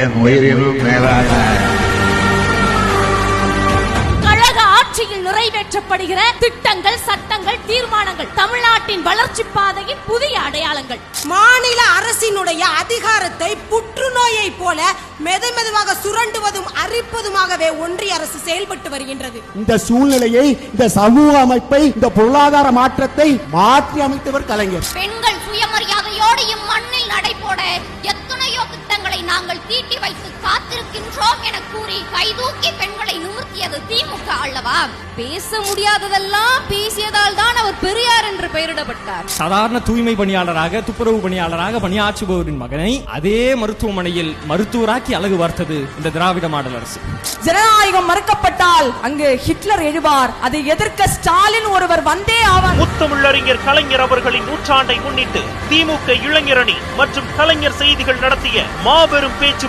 என் உயிரினும் மேலான ஆட்சியில் நிறைவேற்றப்படுகிற திட்டங்கள், சட்டங்கள், தீர்மானங்கள் தமிழ்நாட்டின் வளர்ச்சி பாதையின் புதிய அடையாளங்கள். மாநில அரசினுடைய அதிகாரத்தை புற்றுநோயை போல மெதுவாக சுரண்டுவதும் அரிப்பதுமாகவே ஒன்றிய அரசு செயல்பட்டு வருகின்றது. இந்த சூழ்நிலையை, இந்த சமூக அமைப்பை, இந்த பொருளாதார மாற்றத்தை மாற்றி அமைத்தவர் கலைஞர். பெண்கள் சுயமரியாதையோடு இம்மண்ணில் நடைபோட எத்தனையோ திட்டங்களை நாங்கள் தீட்டி வைத்து காத்திருக்கின்றோம் என கூறி கைதூக்கி பெண்களை நிமிர்த்தியது திமுக அல்லவா? பேச முடியாததெல்லாம் பேசியதால் தான் அவர் பெரியார் என்று பெயரிடப்பட்டார். சாதாரண தூய்மை பணியாளராக, துப்புரவு பணியாளராக பணியாற்றுபவரின் மகனை அதே மருத்துவமனையில் மருத்துவராக்கி அழகு பார்த்தது இந்த திராவிட மாடல் அரசு. ஜனநாயகம் மறுக்கப்பட்டால் அங்கு ஹிட்லர் எழுவார். அதை எதிர்க்க ஸ்டாலின் ஒருவர் வந்தே ஆவார். முத்தமிழறிஞர் கலைஞர் அவர்களின் நூற்றாண்டை முன்னிட்டு திமுக இளைஞரணி மற்றும் கலைஞர் செய்திகள் நடத்திய மாபெரும் பேச்சு